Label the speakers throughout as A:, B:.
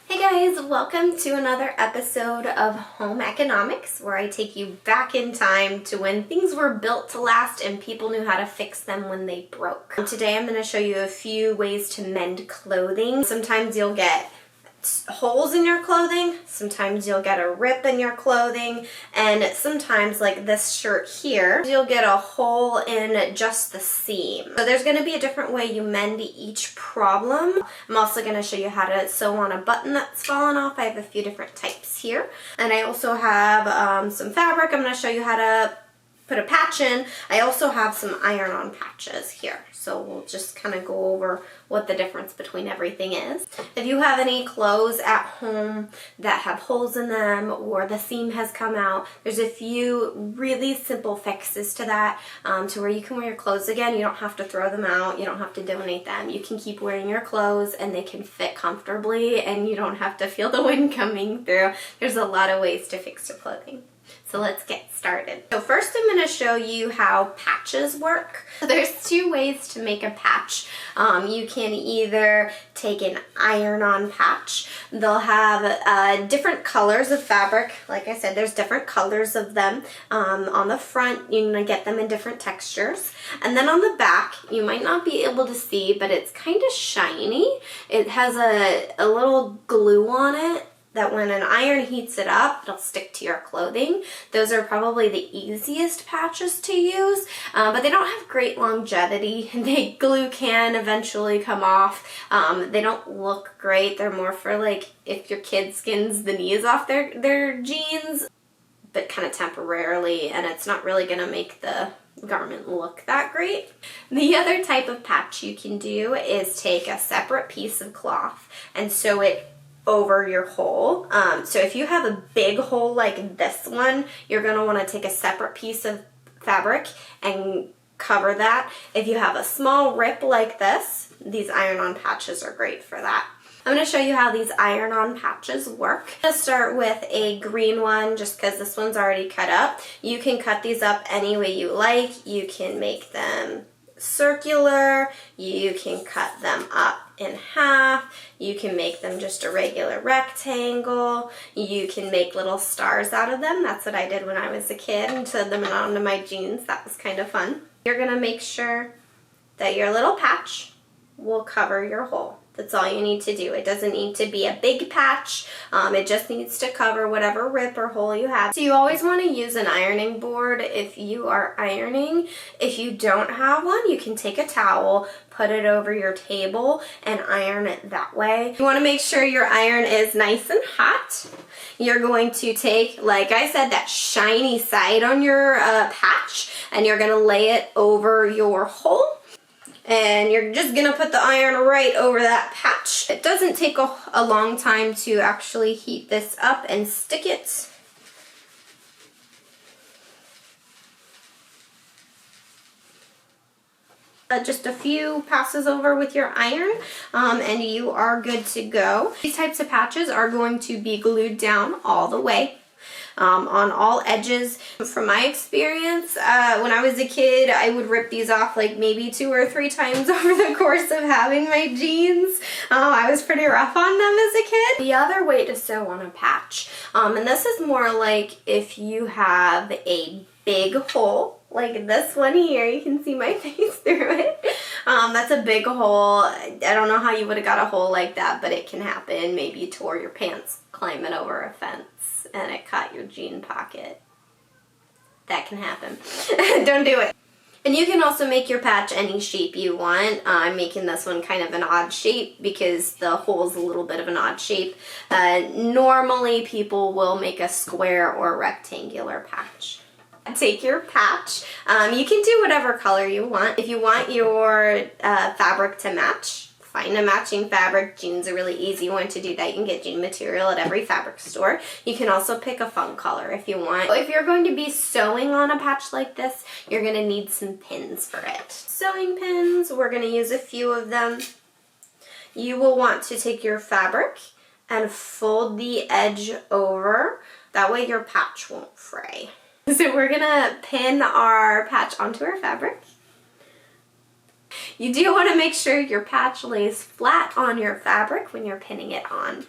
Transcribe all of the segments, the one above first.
A: Hey guys, welcome to another episode of Home Economics, where I take you back in time to when things were built to last and people knew how to fix them when they broke. Today I'm going to show you a few ways to mend clothing. Sometimes you'll get holes in your clothing, sometimes you'll get a rip in your clothing, and sometimes, like this shirt here, you'll get a hole in just the seam. So there's going to be a different way you mend each problem. I'm also going to show you how to sew on a button that's fallen off. I have a few different types here, and I also have some fabric. I'm going to show you how to put a patch in. I also have some iron-on patches here, so we'll just kind of go over what the difference between everything is. If you have any clothes at home that have holes in them or the seam has come out, there's a few really simple fixes to that, to where you can wear your clothes again. You don't have to throw them out, you don't have to donate them. You can keep wearing your clothes and they can fit comfortably and you don't have to feel the wind coming through. There's a lot of ways to fix your clothing. So let's get started. So first I'm going to show you how patches work. So there's two ways to make a patch. You can either take an iron-on patch. They'll have different colors of fabric. Like I said, there's different colors of them. On the front, you're going to get them in different textures. And then on the back, you might not be able to see, but it's kind of shiny. It has a little glue on it that when an iron heats it up, it'll stick to your clothing. Those are probably the easiest patches to use, but they don't have great longevity. The glue can eventually come off. They don't look great. They're more for like if your kid skins the knees off their jeans, but kind of temporarily, and it's not really gonna make the garment look that great. The other type of patch you can do is take a separate piece of cloth and sew it over your hole. So if you have a big hole like this one, you're going to want to take a separate piece of fabric and cover that. If you have a small rip like this, these iron-on patches are great for that. I'm going to show you how these iron-on patches work. I'm going to start with a green one just because this one's already cut up. You can cut these up any way you like. You can make them circular, you can cut them up in half, you can make them just a regular rectangle, you can make little stars out of them. That's what I did when I was a kid and sewed them onto my jeans. That was kind of fun. You're going to make sure that your little patch will cover your hole. That's all you need to do. It doesn't need to be a big patch. It just needs to cover whatever rip or hole you have. So you always want to use an ironing board if you are ironing. If you don't have one, you can take a towel, put it over your table, and iron it that way. You want to make sure your iron is nice and hot. You're going to take, like I said, that shiny side on your patch, and you're going to lay it over your hole. And you're just going to put the iron right over that patch. It doesn't take a long time to actually heat this up and stick it. Just a few passes over with your iron and you are good to go. These types of patches are going to be glued down all the way. On all edges. From my experience, when I was a kid, I would rip these off like maybe 2 or 3 times over the course of having my jeans. I was pretty rough on them as a kid. The other way to sew on a patch, and this is more like if you have a big hole, like this one here, you can see my face through it. That's a big hole. I don't know how you would have got a hole like that, but it can happen. Maybe you tore your pants climbing over a fence and it caught your jean pocket. That can happen. Don't do it. And you can also make your patch any shape you want. I'm making this one kind of an odd shape because the hole is a little bit of an odd shape. Normally people will make a square or rectangular patch. Take your patch. You can do whatever color you want. If you want your fabric to match, find a matching fabric. Jeans are really easy one to do that. You can get jean material at every fabric store. You can also pick a fun color if you want. If you're going to be sewing on a patch like this, you're going to need some pins for it. Sewing pins, we're going to use a few of them. You will want to take your fabric and fold the edge over. That way your patch won't fray. So we're going to pin our patch onto our fabric. You do want to make sure your patch lays flat on your fabric when you're pinning it on.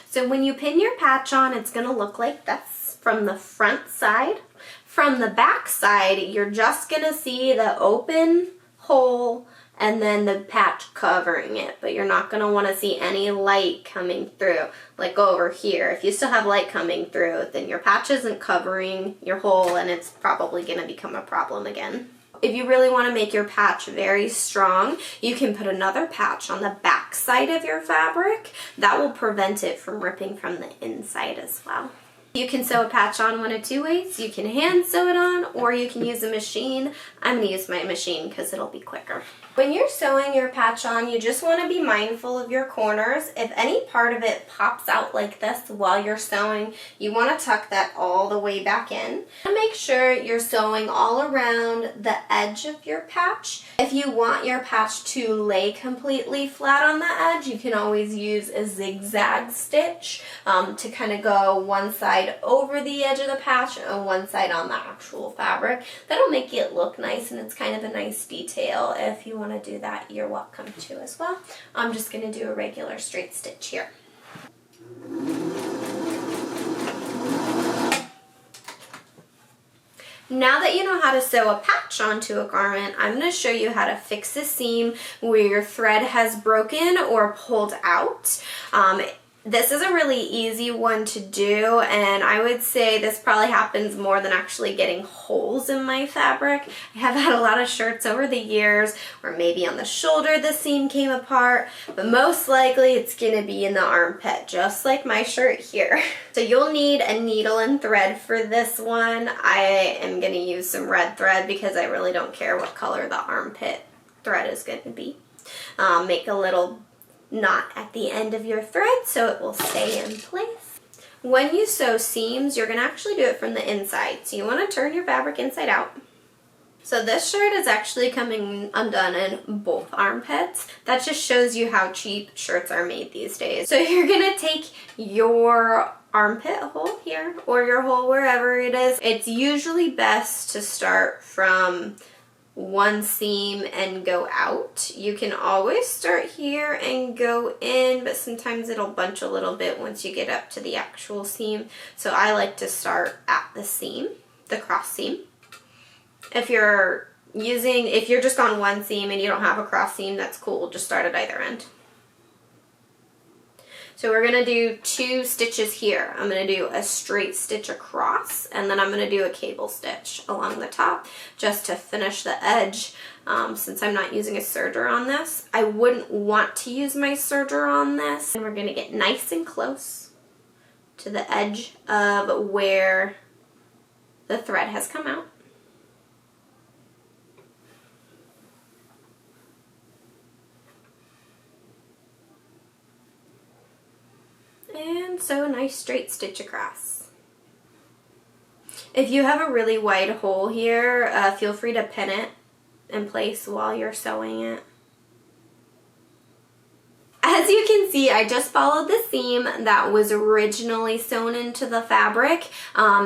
A: So when you pin your patch on, it's going to look like this from the front side. From the back side, you're just going to see the open hole and then the patch covering it, but you're not going to want to see any light coming through, like over here. If you still have light coming through, then your patch isn't covering your hole and it's probably going to become a problem again. If you really want to make your patch very strong, you can put another patch on the back side of your fabric. That will prevent it from ripping from the inside as well. You can sew a patch on one of two ways. You can hand sew it on, or you can use a machine. I'm going to use my machine because it'll be quicker. When you're sewing your patch on, you just want to be mindful of your corners. If any part of it pops out like this while you're sewing, you want to tuck that all the way back in. And make sure you're sewing all around the edge of your patch. If you want your patch to lay completely flat on the edge, you can always use a zigzag stitch to kind of go one side over the edge of the patch and one side on the actual fabric. That'll make it look nice, and it's kind of a nice detail. If you want to do that, you're welcome to as well. I'm just going to do a regular straight stitch here. Now that you know how to sew a patch onto a garment, I'm going to show you how to fix a seam where your thread has broken or pulled out. This is a really easy one to do, and I would say this probably happens more than actually getting holes in my fabric. I have had a lot of shirts over the years where maybe on the shoulder the seam came apart, but most likely it's going to be in the armpit, just like my shirt here. So you'll need a needle and thread for this one. I am going to use some red thread because I really don't care what color the armpit thread is going to be. Make a little knot at the end of your thread so it will stay in place. When you sew seams, you're going to actually do it from the inside. So you want to turn your fabric inside out. So this shirt is actually coming undone in both armpits. That just shows you how cheap shirts are made these days. So you're going to take your armpit hole here or your hole wherever it is. It's usually best to start from one seam and go out. You can always start here and go in, but sometimes it'll bunch a little bit once you get up to the actual seam. So I like to start at the seam, the cross seam. If you're just on one seam and you don't have a cross seam, that's cool. Just start at either end. So we're going to do 2 stitches here. I'm going to do a straight stitch across, and then I'm going to do a cable stitch along the top just to finish the edge. Since I'm not using a serger on this, I wouldn't want to use my serger on this. And we're going to get nice and close to the edge of where the thread has come out. And sew a nice straight stitch across. If you have a really wide hole here, feel free to pin it in place while you're sewing it. As you can see, I just followed the seam that was originally sewn into the fabric.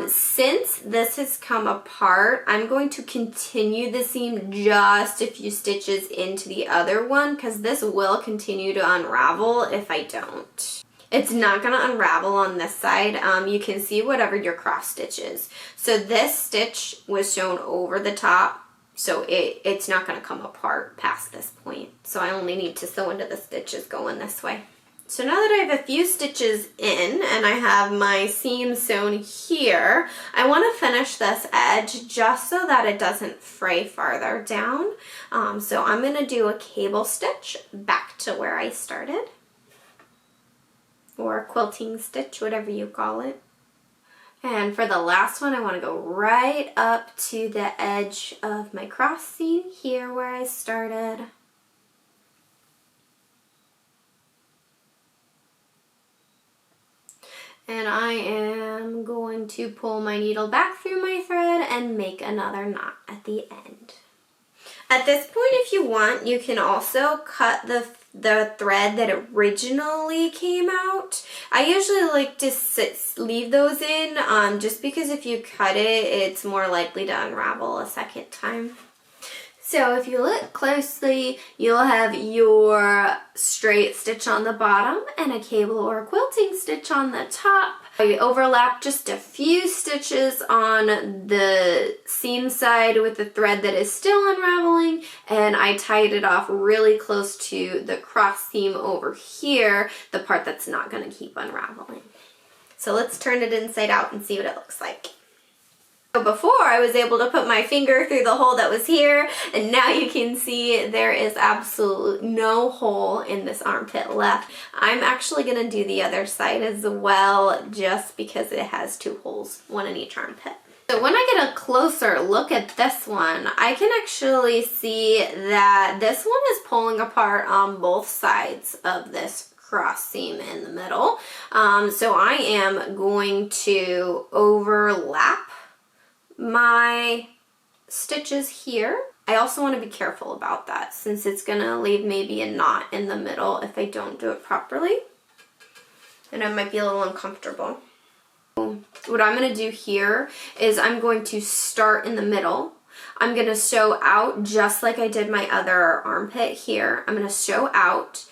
A: Since this has come apart, I'm going to continue the seam just a few stitches into the other one because this will continue to unravel if I don't. It's not going to unravel on this side. You can see whatever your cross stitch is. So this stitch was sewn over the top, so it's not going to come apart past this point. So I only need to sew into the stitches going this way. So now that I have a few stitches in and I have my seam sewn here, I want to finish this edge just so that it doesn't fray farther down. So I'm going to do a cable stitch back to where I started, or a quilting stitch, whatever you call it. And for the last one, I want to go right up to the edge of my cross seam here where I started. And I am going to pull my needle back through my thread and make another knot at the end. At this point, if you want, you can also cut the thread that originally came out. I usually like to leave those in just because if you cut it, it's more likely to unravel a second time. So if you look closely, you'll have your straight stitch on the bottom and a cable or quilting stitch on the top. I overlapped just a few stitches on the seam side with the thread that is still unraveling, and I tied it off really close to the cross seam over here, the part that's not going to keep unraveling. So let's turn it inside out and see what it looks like. Before, I was able to put my finger through the hole that was here, and now you can see there is absolutely no hole in this armpit left. I'm actually going to do the other side as well, just because it has 2 holes, one in each armpit. So when I get a closer look at this one, I can actually see that this one is pulling apart on both sides of this cross seam in the middle. So I am going to overlap my stitches here. I also want to be careful about that, since it's going to leave maybe a knot in the middle if I don't do it properly, and it might be a little uncomfortable. What I'm going to do here is I'm going to start in the middle. I'm going to sew out just like I did my other armpit here. I'm going to sew out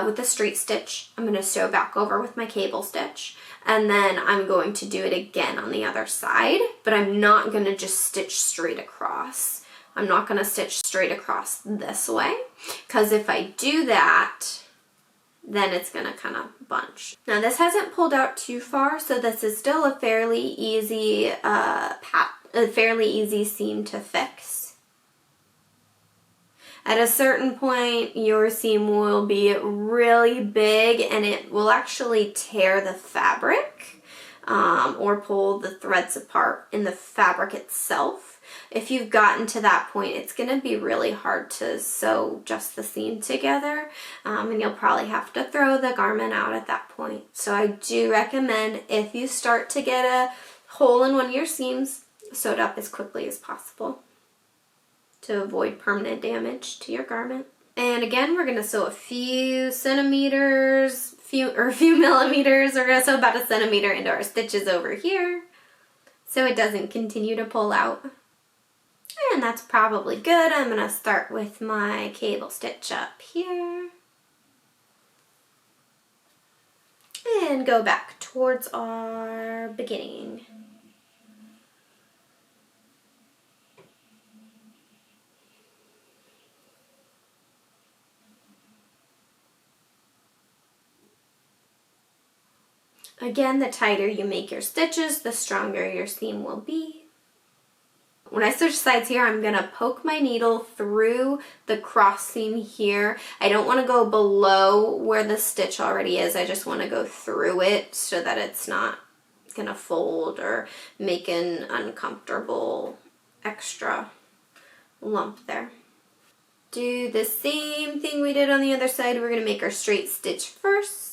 A: with the straight stitch. I'm going to sew back over with my cable stitch, and then I'm going to do it again on the other side, but I'm not going to just stitch straight across. I'm not going to stitch straight across this way, because if I do that, then it's going to kind of bunch. Now this hasn't pulled out too far, so this is still a fairly easy seam to fix. At a certain point, your seam will be really big, and it will actually tear the fabric or pull the threads apart in the fabric itself. If you've gotten to that point, it's going to be really hard to sew just the seam together, and you'll probably have to throw the garment out at that point. So I do recommend, if you start to get a hole in one of your seams, sew it up as quickly as possible to avoid permanent damage to your garment. And again, we're going to sew a few centimeters, a few millimeters. We're going to sew about 1 centimeter into our stitches over here, so it doesn't continue to pull out. And that's probably good. I'm going to start with my cable stitch up here and go back towards our beginning. Again, the tighter you make your stitches, the stronger your seam will be. When I switch sides here, I'm going to poke my needle through the cross seam here. I don't want to go below where the stitch already is. I just want to go through it so that it's not going to fold or make an uncomfortable extra lump there. Do the same thing we did on the other side. We're going to make our straight stitch first.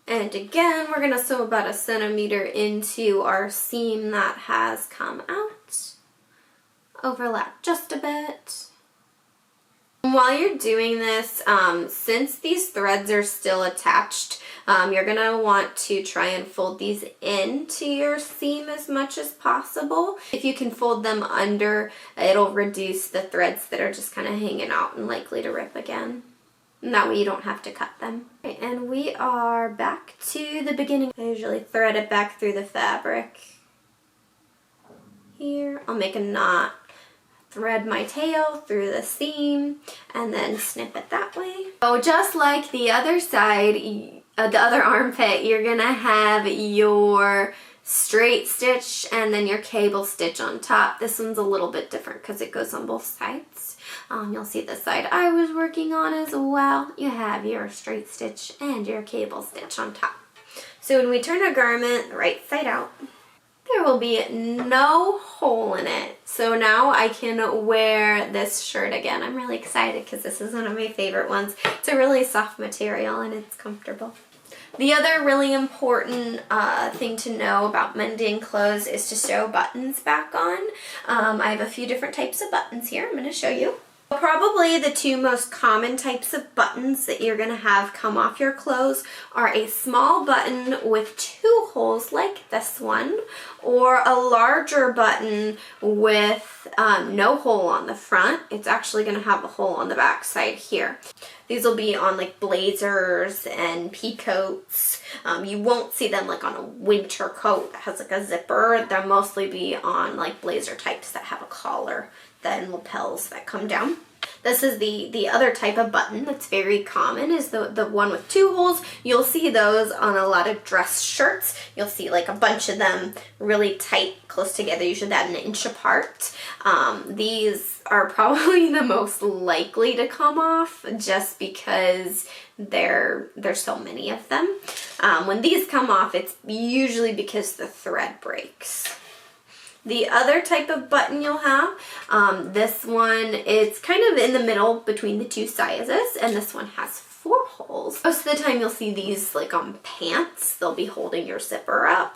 A: And again, we're going to sew about 1 centimeter into our seam that has come out. Overlap just a bit. While you're doing this, since these threads are still attached, you're going to want to try and fold these into your seam as much as possible. If you can fold them under, it'll reduce the threads that are just kind of hanging out and likely to rip again. And that way you don't have to cut them. Okay, and we are back to the beginning. I usually thread it back through the fabric. Here, I'll make a knot, thread my tail through the seam, and then snip it that way. So just like the other side, the other armpit, you're gonna have your straight stitch and then your cable stitch on top. This one's a little bit different because it goes on both sides. You'll see the side I was working on as well. You have your straight stitch and your cable stitch on top. So when we turn our garment right side out, there will be no hole in it. So now I can wear this shirt again. I'm really excited because this is one of my favorite ones. It's a really soft material and it's comfortable. The other really important thing to know about mending clothes is to sew buttons back on. I have a few different types of buttons here. I'm going to show you. Probably the two most common types of buttons that you're going to have come off your clothes are a small button with two holes like this one, or a larger button with no hole on the front. It's actually going to have a hole on the back side here. These will be on like blazers and pea coats. You won't see them like on a winter coat that has like a zipper. They'll mostly be on like blazer types that have a collar and lapels that come down. This is the other type of button that's very common, is the one with two holes. You'll see those on a lot of dress shirts. You'll see like a bunch of them really tight, close together, usually about an inch apart. These are probably the most likely to come off just because there's so many of them. When these come off, it's usually because the thread breaks. The other type of button you'll have, this one, it's kind of in the middle between the two sizes, and this one has 4 holes. Most of the time you'll see these like on pants. They'll be holding your zipper up.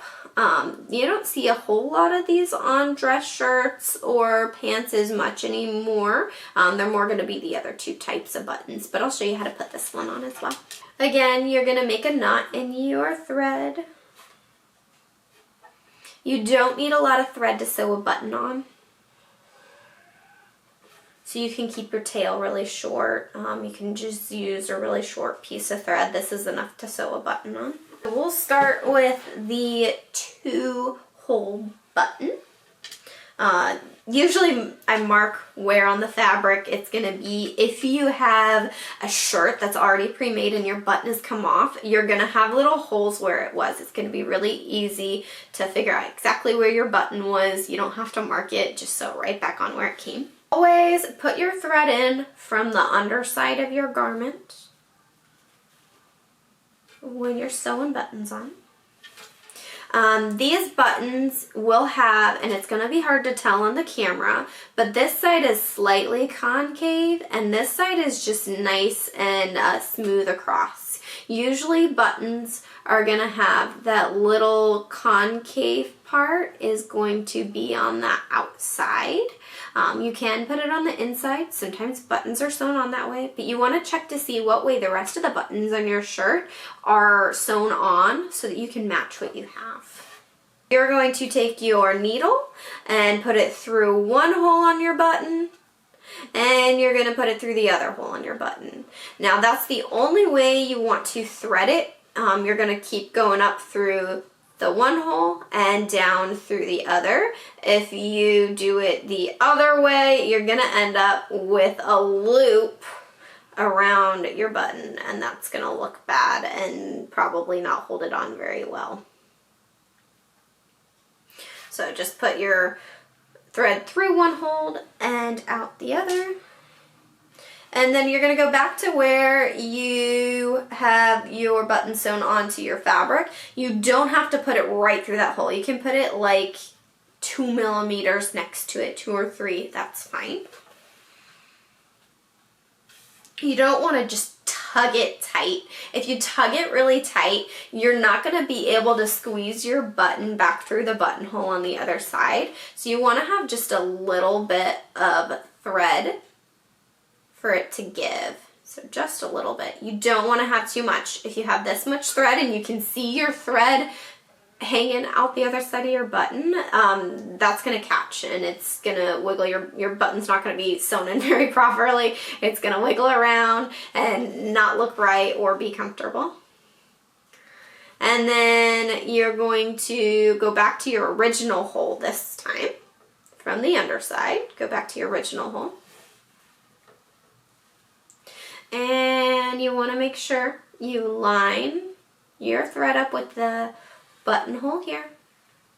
A: You don't see a whole lot of these on dress shirts or pants as much anymore. They're more going to be the other two types of buttons, but I'll show you how to put this one on as well. Again, you're going to make a knot in your thread. You don't need a lot of thread to sew a button on. So you can keep your tail really short. You can just use a really short piece of thread. This is enough to sew a button on. We'll start with the 2-hole button. Usually I mark where on the fabric it's going to be. If you have a shirt that's already pre-made and your button has come off, you're going to have little holes where it was. It's going to be really easy to figure out exactly where your button was. You don't have to mark it, just sew right back on where it came. Always put your thread in from the underside of your garment when you're sewing buttons on. These buttons will have, and it's going to be hard to tell on the camera, but this side is slightly concave and this side is just nice and smooth across. Usually buttons are going to have that little concave part is going to be on the outside. You can put it on the inside. Sometimes buttons are sewn on that way, but you want to check to see what way the rest of the buttons on your shirt are sewn on so that you can match what you have. You're going to take your needle and put it through one hole on your button, and you're going to put it through the other hole on your button. Now that's the only way you want to thread it. You're going to keep going up through the one hole and down through the other. If you do it the other way, you're going to end up with a loop around your button, and that's going to look bad and probably not hold it on very well. So just put your thread through one hole and out the other. And then you're going to go back to where you have your button sewn onto your fabric. You don't have to put it right through that hole. You can put it like 2 millimeters next to it, 2 or 3, that's fine. You don't want to just tug it tight. If you tug it really tight, you're not going to be able to squeeze your button back through the buttonhole on the other side. So you want to have just a little bit of thread for it to give. So just a little bit. You don't want to have too much. If you have this much thread and you can see your thread hanging out the other side of your button, that's going to catch and it's going to wiggle. Your button's not going to be sewn in very properly. It's going to wiggle around and not look right or be comfortable. And then you're going to go back to your original hole this time from the underside. Go back to your original hole. And you want to make sure you line your thread up with the buttonhole here.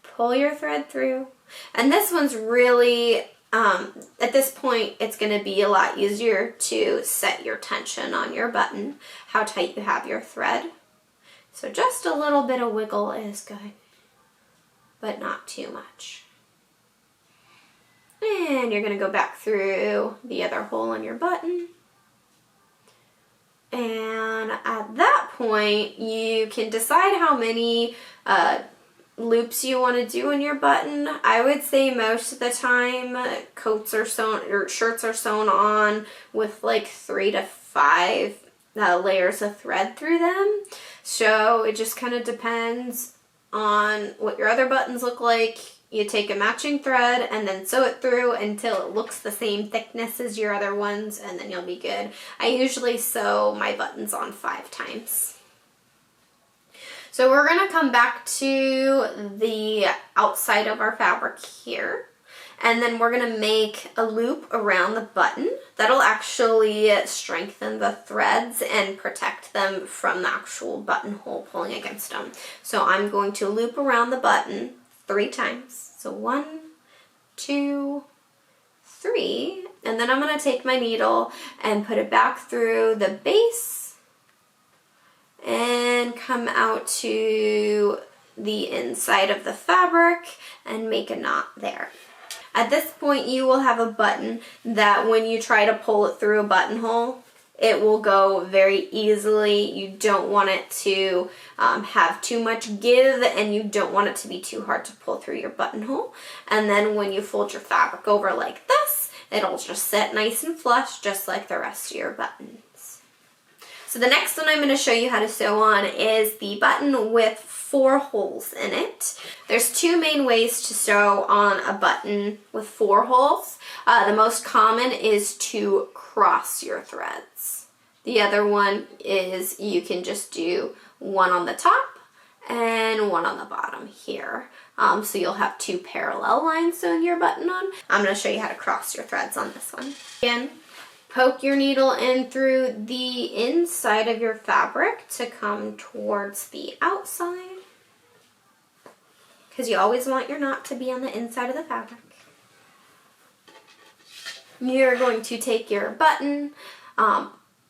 A: Pull your thread through. And this one's really, at this point, it's going to be a lot easier to set your tension on your button, how tight you have your thread. So just a little bit of wiggle is good, but not too much. And you're going to go back through the other hole in your button. And at that point, you can decide how many loops you want to do in your button. I would say most of the time coats are sewn or shirts are sewn on with like 3 to 5 layers of thread through them. So it just kind of depends on what your other buttons look like. You take a matching thread and then sew it through until it looks the same thickness as your other ones, and then you'll be good. I usually sew my buttons on 5 times. So we're going to come back to the outside of our fabric here, and then we're going to make a loop around the button. That'll actually strengthen the threads and protect them from the actual buttonhole pulling against them. So I'm going to loop around the button 3 times. So 1, 2, 3, and then I'm going to take my needle and put it back through the base and come out to the inside of the fabric and make a knot there. At this point, you will have a button that when you try to pull it through a buttonhole, it will go very easily. You don't want it to have too much give, and you don't want it to be too hard to pull through your buttonhole. And then when you fold your fabric over like this, it'll just sit nice and flush, just like the rest of your buttons. So the next one I'm going to show you how to sew on is the button with 4 holes in it. There's 2 main ways to sew on a button with 4 holes. The most common is to cross your threads. The other one is you can just do one on the top and one on the bottom here. So you'll have 2 parallel lines sewing your button on. I'm going to show you how to cross your threads on this one. Again, poke your needle in through the inside of your fabric to come towards the outside, because you always want your knot to be on the inside of the fabric. You're going to take your button,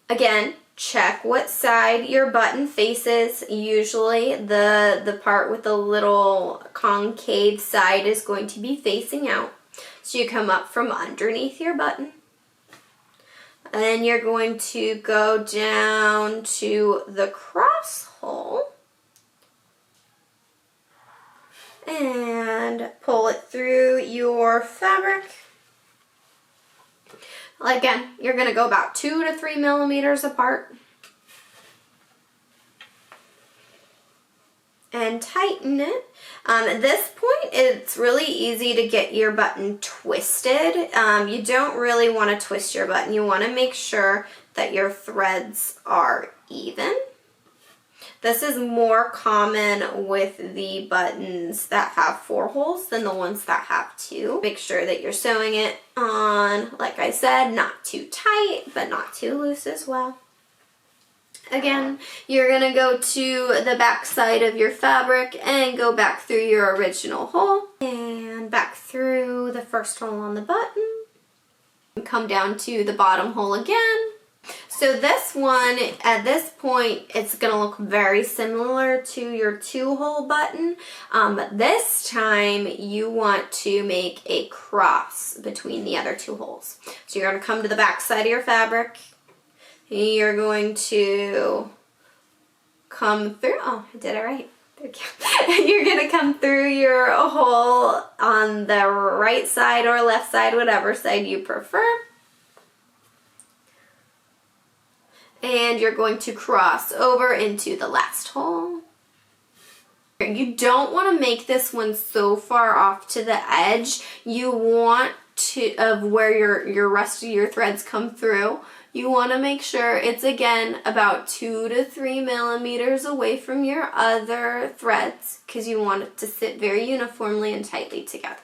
A: again, check what side your button faces. Usually the part with the little concave side is going to be facing out. So you come up from underneath your button, and then you're going to go down to the cross hole and pull it through your fabric. Again, you're going to go about 2 to 3 millimeters apart and tighten it. At this point, it's really easy to get your button twisted. You don't really want to twist your button. You want to make sure that your threads are even. This is more common with the buttons that have 4 holes than the ones that have 2. Make sure that you're sewing it on, like I said, not too tight, but not too loose as well. Again, you're going to go to the back side of your fabric and go back through your original hole and back through the first hole on the button. Come down to the bottom hole again. So this one, at this point, it's going to look very similar to your 2-hole button. But this time, you want to make a cross between the other 2 holes. So you're going to come to the back side of your fabric. You're going to come through. Oh, I did it right. You're going to come through your hole on the right side or left side, whatever side you prefer. And you're going to cross over into the last hole. You don't want to make this one so far off to the edge. You want to, of where your rest of your threads come through, you want to make sure it's, again, about 2 to 3 millimeters away from your other threads, because you want it to sit very uniformly and tightly together.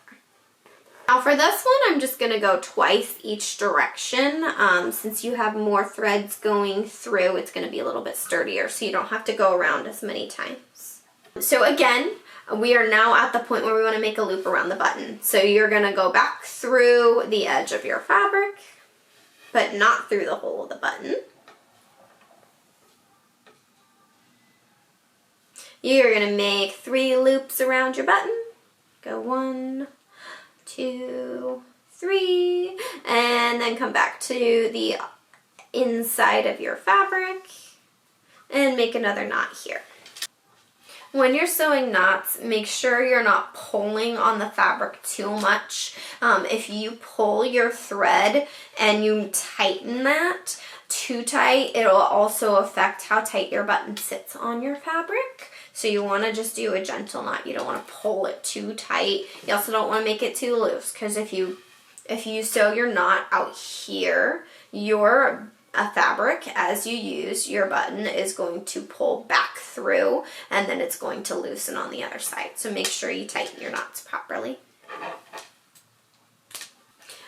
A: Now for this one, I'm just going to go twice each direction. Since you have more threads going through, it's going to be a little bit sturdier, so you don't have to go around as many times. So again, we are now at the point where we want to make a loop around the button. So you're going to go back through the edge of your fabric, but not through the hole of the button. You're going to make 3 loops around your button. Go 1, 2, 3, and then come back to the inside of your fabric and make another knot here. When you're sewing knots, make sure you're not pulling on the fabric too much. If you pull your thread and you tighten that too tight, it'll also affect how tight your button sits on your fabric. So you want to just do a gentle knot. You don't want to pull it too tight. You also don't want to make it too loose, because if you sew your knot out here, your fabric, as you use your button, is going to pull back through, and then it's going to loosen on the other side. So make sure you tighten your knots properly.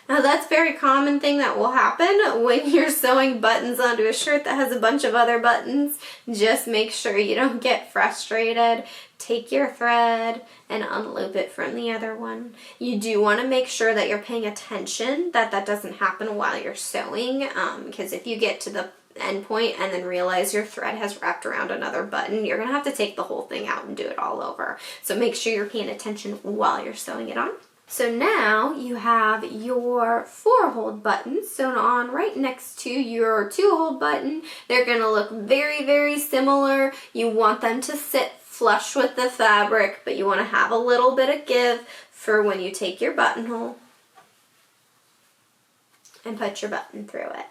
A: Now that's a very common thing that will happen when you're sewing buttons onto a shirt that has a bunch of other buttons. Just make sure you don't get frustrated. Take your thread and unloop it from the other one. You do want to make sure that you're paying attention, that that doesn't happen while you're sewing, because if you get to the end point and then realize your thread has wrapped around another button, you're going to have to take the whole thing out and do it all over. So make sure you're paying attention while you're sewing it on. So now you have your 4-hole buttons sewn on right next to your 2-hole button. They're going to look very, very similar. You want them to sit flush with the fabric, but you want to have a little bit of give for when you take your buttonhole and put your button through it.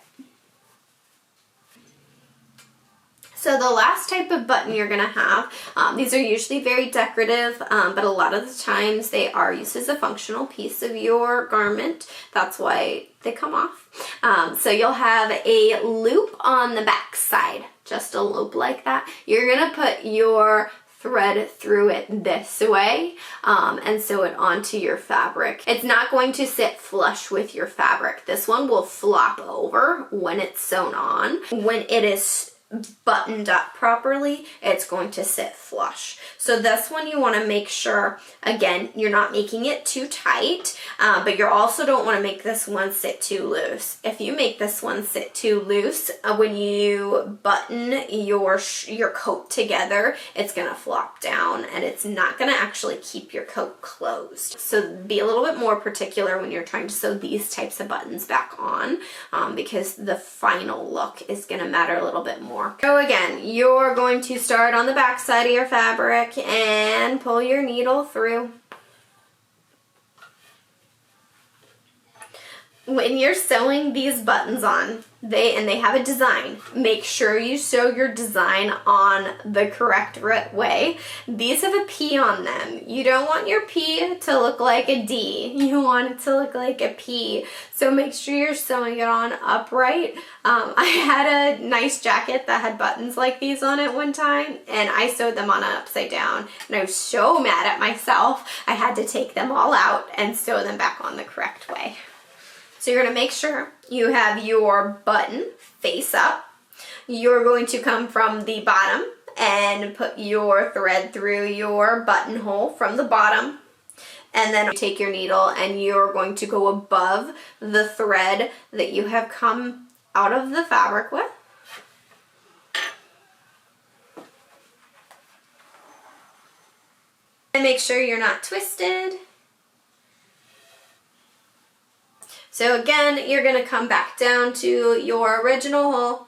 A: So the last type of button you're going to have, these are usually very decorative, but a lot of the times they are used as a functional piece of your garment. That's why they come off. So you'll have a loop on the back side, just a loop like that. You're going to put your thread through it this way and sew it onto your fabric. It's not going to sit flush with your fabric. This one will flop over when it's sewn on. When it is buttoned up properly, it's going to sit flush. So this one you want to make sure, again, you're not making it too tight, but you also don't want to make this one sit too loose. If you make this one sit too loose, when you button your coat together, it's going to flop down and it's not going to actually keep your coat closed. So be a little bit more particular when you're trying to sew these types of buttons back on, because the final look is going to matter a little bit more. So again, you're going to start on the back side of your fabric and pull your needle through. When you're sewing these buttons on, they have a design. Make sure you sew your design on the correct way. These have a P on them. You don't want your P to look like a D. You want it to look like a P. So make sure you're sewing it on upright. I had a nice jacket that had buttons like these on it one time, and I sewed them on upside down. And I was so mad at myself. I had to take them all out and sew them back on the correct way. So you're going to make sure you have your button face up. You're going to come from the bottom and put your thread through your buttonhole from the bottom. And then take your needle and you're going to go above the thread that you have come out of the fabric with. And make sure you're not twisted. So again, you're going to come back down to your original hole.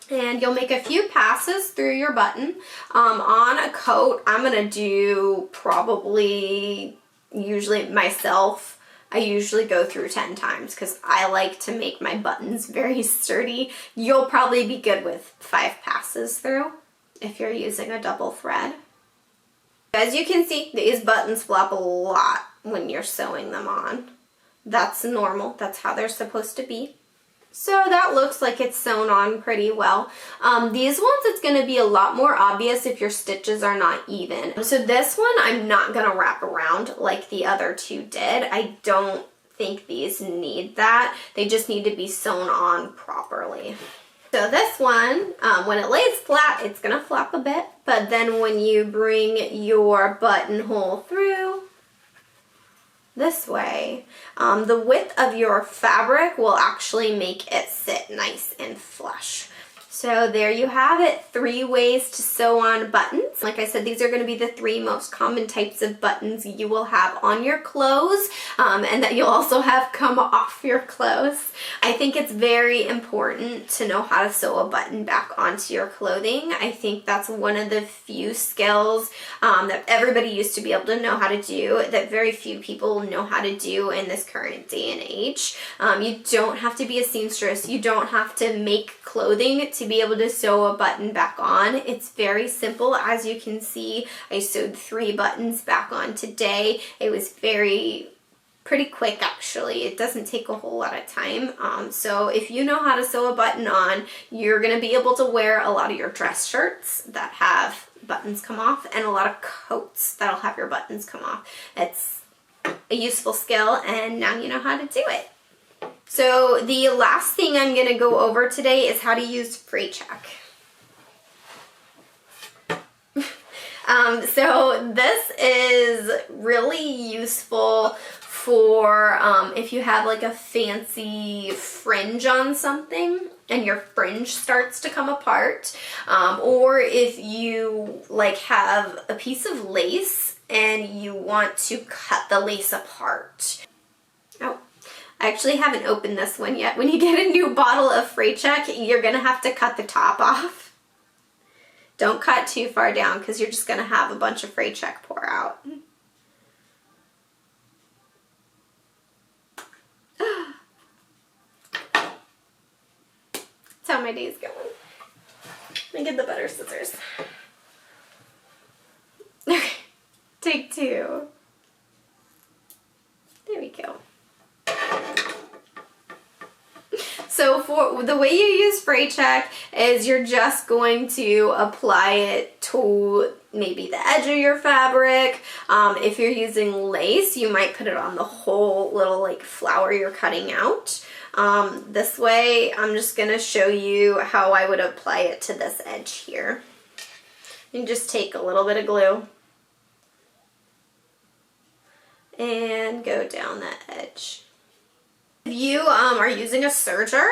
A: And you'll make a few passes through your button. On a coat, I'm going to do probably, usually myself, I usually go through 10 times because I like to make my buttons very sturdy. You'll probably be good with 5 passes through if you're using a double thread. As you can see, these buttons flop a lot when you're sewing them on. That's normal. That's how they're supposed to be. So that looks like it's sewn on pretty well. These ones, it's going to be a lot more obvious if your stitches are not even. So this one, I'm not going to wrap around like the other two did. I don't think these need that. They just need to be sewn on properly. So this one, when it lays flat, it's going to flop a bit. But then when you bring your buttonhole through this way, the width of your fabric will actually make it sit nice and flush. So there you have it, 3 ways to sew on buttons. Like I said, these are going to be the 3 most common types of buttons you will have on your clothes, and that you'll also have come off your clothes. I think think it's very important to know how to sew a button back onto your clothing. I think that's one of the few skills that everybody used to be able to know how to do that very few people know how to do in this current day and age. You don't have to be a seamstress. You don't have to make clothing to be able to sew a button back on. It's very simple. As you can see, I sewed 3 buttons back on today. It was pretty quick actually. It doesn't take a whole lot of time. So if you know how to sew a button on, you're gonna be able to wear a lot of your dress shirts that have buttons come off and a lot of coats that'll have your buttons come off. It's a useful skill and now you know how to do it. So the last thing I'm gonna go over today is how to use freight check. So this is really useful for if you have like a fancy fringe on something and your fringe starts to come apart, or if you like have a piece of lace and you want to cut the lace apart. Oh, I actually haven't opened this one yet. When you get a new bottle of freight check, you're gonna have to cut the top off. Don't cut too far down because you're just gonna have a bunch of freight check pour out. That's how my day's going. Let me get the butter scissors. Okay, take 2. There we go. So for the way you use freight check is you're just going to apply it to maybe the edge of your fabric. If you're using lace, you might put it on the whole little like flower you're cutting out. This way, I'm just gonna show you how I would apply it to this edge here. You can just take a little bit of glue and go down that edge. If you are using a serger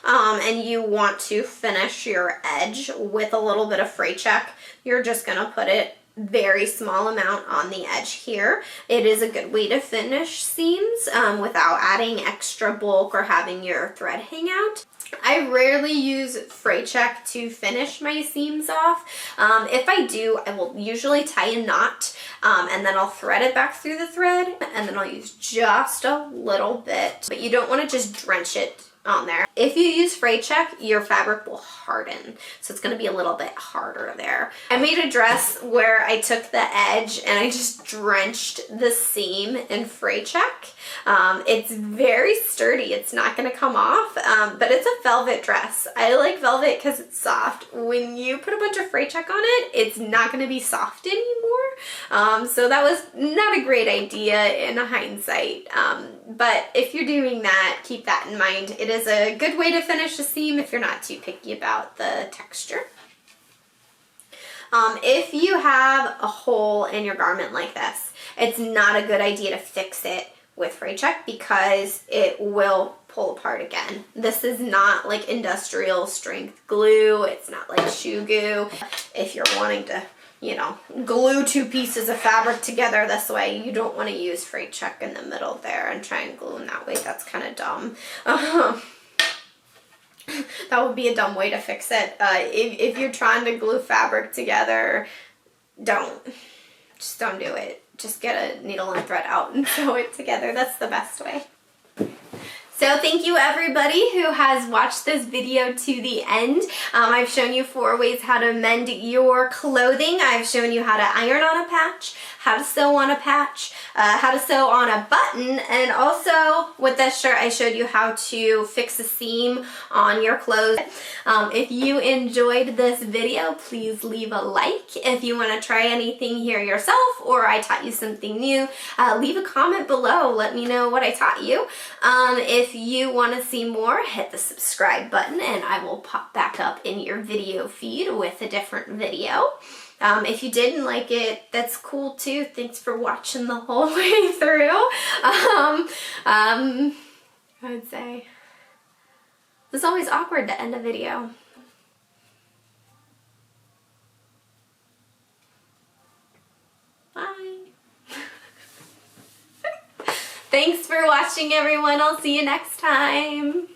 A: and you want to finish your edge with a little bit of freight check, you're just gonna put it very small amount on the edge here. It is a good way to finish seams without adding extra bulk or having your thread hang out. I rarely use freight check to finish my seams off. If I do, I will usually tie a knot and then I'll thread it back through the thread and then I'll use just a little bit, but you don't want to just drench it on there. If you use freight check, your fabric will harden, so it's going to be a little bit harder there. I made a dress where I took the edge and I just drenched the seam in freight check. It's very sturdy. It's not going to come off, but it's a velvet dress. I like velvet because it's soft. When you put a bunch of freight check on it, it's not going to be soft anymore. So that was not a great idea in hindsight. But if you're doing that, keep that in mind. It is a good way to finish a seam if you're not too picky about the texture. If you have a hole in your garment like this, it's not a good idea to fix it with freight check because it will pull apart again. This is not like industrial strength glue. It's not like shoe glue. If you're wanting to, you know, glue 2 pieces of fabric together this way, you don't want to use freight check in the middle there and try and glue them that way. That's kind of dumb. That would be a dumb way to fix it. If you're trying to glue fabric together, just don't do it. Just get a needle and thread out and sew it together. That's the best way. So thank you everybody who has watched this video to the end. I've shown you 4 ways how to mend your clothing. I've shown you how to iron on a patch, how to sew on a patch, how to sew on a button, and also with this shirt I showed you how to fix a seam on your clothes. If you enjoyed this video, please leave a like. If you want to try anything here yourself or I taught you something new, leave a comment below. Let me know what I taught you. If you want to see more, hit the subscribe button and I will pop back up in your video feed with a different video. If you didn't like it, that's cool too. Thanks for watching the whole way through. I would say it's always awkward to end a video. Bye. Thanks for watching, everyone. I'll see you next time.